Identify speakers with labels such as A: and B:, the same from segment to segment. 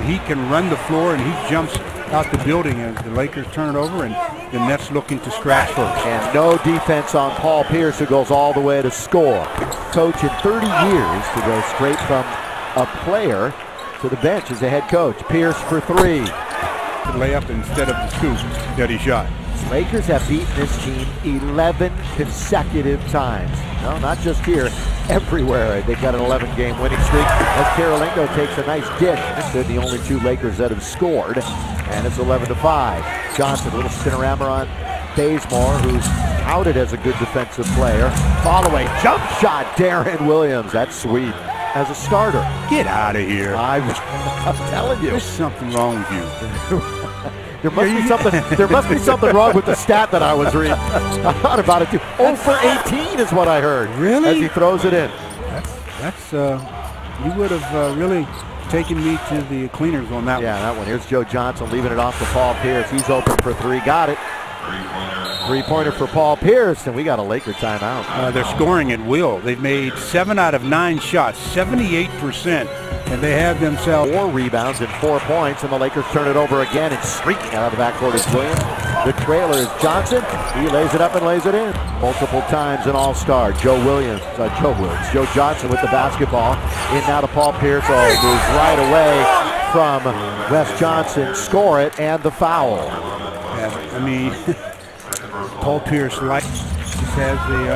A: he can run the floor, and he jumps out the building as the Lakers turn it over, and the Nets looking to scratch first.
B: And no defense on Paul Pierce, who goes all the way to score. Coach in 30 years to go straight from a player to the bench as a head coach. Pierce for three.
A: The layup instead of the scoop that he shot.
B: Lakers have beaten this team 11 consecutive times. No, not just here, everywhere. They've got an 11-game winning streak as Carolingo takes a nice dish. They're the only two Lakers that have scored, and it's 11-5. Johnson, a little spinorama on Bazemore, who's touted as a good defensive player. Follow-away jump shot, Deron Williams. That's sweet. As a starter.
A: Get out of here.
B: I'm telling you.
A: There's something wrong with you.
B: There must be something. There must be something wrong with the stat that I was reading. I thought about it too. 0 for 18 is what I heard.
A: Really?
B: As he throws it in.
A: That's you would have really taken me to the cleaners on that one.
B: Yeah, that one. Here's Joe Johnson leaving it off to Paul Pierce. He's open for three. Got it. Three-pointer for Paul Pierce, and we got a Laker timeout.
A: They're scoring at will. They've made 7 out of 9 shots, 78%, and they have themselves
B: 4 rebounds and 4 points, and the Lakers turn it over again, and streaking out of the backcourt is Williams. The trailer is Johnson. He lays it up and lays it in. Multiple times an all-star. Joe Johnson with the basketball. In now to Paul Pierce. Oh, moves right away from Wes Johnson. Score it, and the foul.
A: Yeah, I mean, Paul Pierce just has the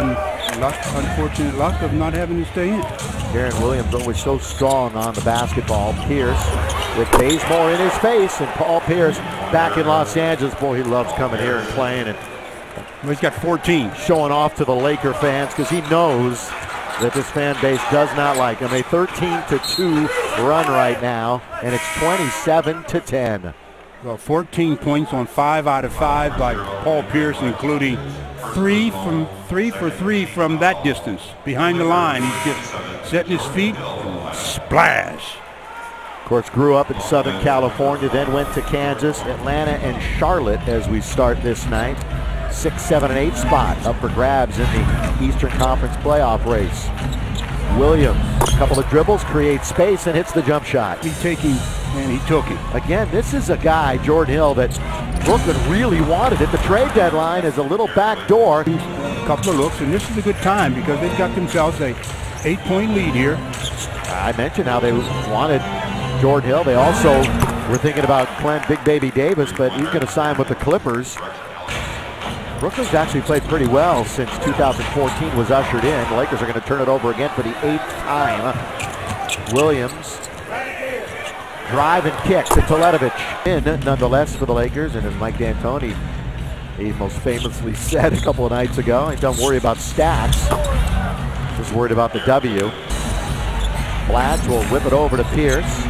A: unfortunate luck of not having to stay in.
B: Deron Williams always so strong on the basketball. Pierce with Bazemore in his face, and Paul Pierce back in Los Angeles. Boy, he loves coming here and playing, and
A: he's got 14.
B: Showing off to the Laker fans because he knows that this fan base does not like him. A 13-2 run right now, and it's 27-10.
A: Well, 14 points on 5 out of 5 by Paul Pierce, including 3 for 3 from that distance. Behind the line, he's just setting his feet and splash.
B: Of course, grew up in Southern California, then went to Kansas, Atlanta, and Charlotte as we start this night. 6, 7, and 8 spot up for grabs in the Eastern Conference playoff race. Williams, a couple of dribbles, creates space, and hits the jump shot.
A: He's taking, and he took it.
B: Again, this is a guy, Jordan Hill, that Brooklyn really wanted at the trade deadline as a little back door.
A: A couple of looks, and this is a good time because they've got themselves a 8-point lead here.
B: I mentioned how they wanted Jordan Hill. They also were thinking about Clint Big Baby Davis, but he's going to sign with the Clippers. Brooklyn's actually played pretty well since 2014 was ushered in. The Lakers are going to turn it over again for the 8th time. Williams, drive and kick to Teletovic. In nonetheless for the Lakers, and as Mike D'Antoni, he most famously said a couple of nights ago, he don't worry about stats, just worried about the W. Blatch will whip it over to Pierce.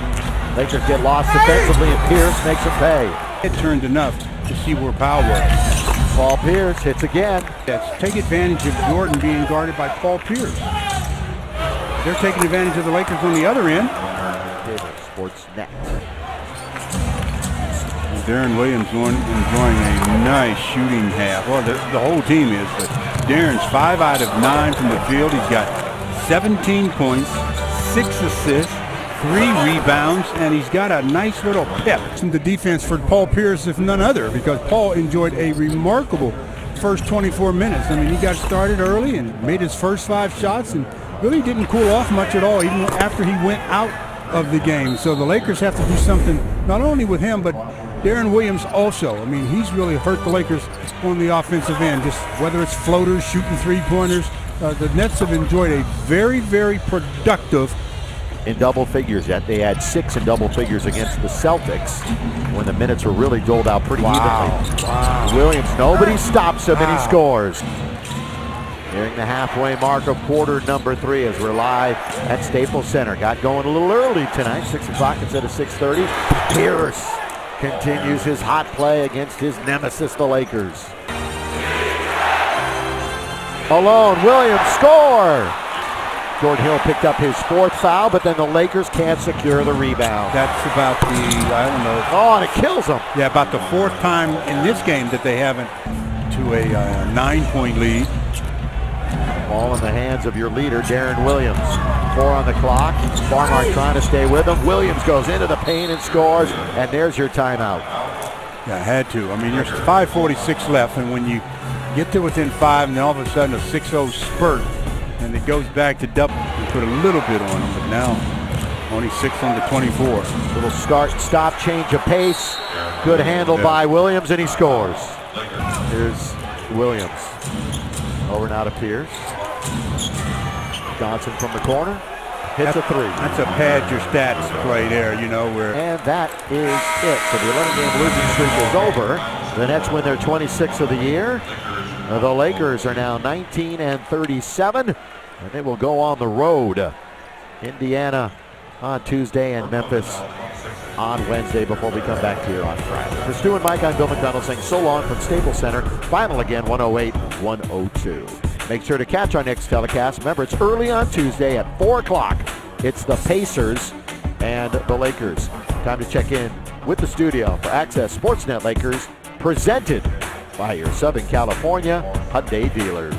B: Lakers get lost defensively, and Pierce makes them pay.
A: It turned enough to see where Powell was.
B: Paul Pierce hits again.
A: Yes, take advantage of Jordan being guarded by Paul Pierce. They're taking advantage of the Lakers on the other end.
B: Sportsnet.
A: Deron Williams enjoying a nice shooting half. Well, the whole team is, but Deron's 5 out of 9 from the field. He's got 17 points, 6 assists, 3 rebounds, and he's got a nice little pep. The defense for Paul Pierce, if none other, because Paul enjoyed a remarkable first 24 minutes. I mean, he got started early and made his first 5 shots and really didn't cool off much at all, even after he went out of the game. So the Lakers have to do something, not only with him, but Deron Williams also. I mean, he's really hurt the Lakers on the offensive end, just whether it's floaters, shooting 3-pointers. The Nets have enjoyed a very, very productive
B: in double figures. Yet they had 6 in double figures against the Celtics when the minutes were really doled out pretty evenly.
A: Wow.
B: Williams, nobody stops him, and he scores. Nearing the halfway mark of quarter number 3 as we're live at Staples Center. Got going a little early tonight, 6 o'clock instead of 6:30. Pierce continues his hot play against his nemesis, the Lakers. Alone, Williams, score! Jordan Hill picked up his 4th foul, but then the Lakers can't secure the rebound.
A: That's about the, I don't know.
B: Oh, and it kills them.
A: Yeah, about the 4th time in this game that they haven't to a 9-point lead.
B: Ball in the hands of your leader, Deron Williams. 4 on the clock. Barnhart trying to stay with him. Williams goes into the paint and scores, and there's your timeout.
A: Yeah, had to. I mean, there's 5:46 left, and when you get to within 5, and then all of a sudden a 6-0 spurt, and it goes back to double, you put a little bit on them, but now only 6 on the 24.
B: Little start, stop, change of pace. Good handle by Williams, and he scores. Here's Williams. Over now to Pierce. Johnson from the corner. Hits a 3.
A: That's a pad your stats play there, you know, where.
B: And that is it. So the 11-game losing streak is over. The Nets win their 26th of the year. The Lakers are now 19-37, and they will go on the road. Indiana on Tuesday and Memphis on Wednesday before we come back here on Friday. For Stu and Mike, I'm Bill McDonald saying so long from Staples Center. Final again, 108-102. Make sure to catch our next telecast. Remember, it's early on Tuesday at 4 o'clock. It's the Pacers and the Lakers. Time to check in with the studio for Access Sportsnet Lakers, presented by your Southern California Hyundai dealers.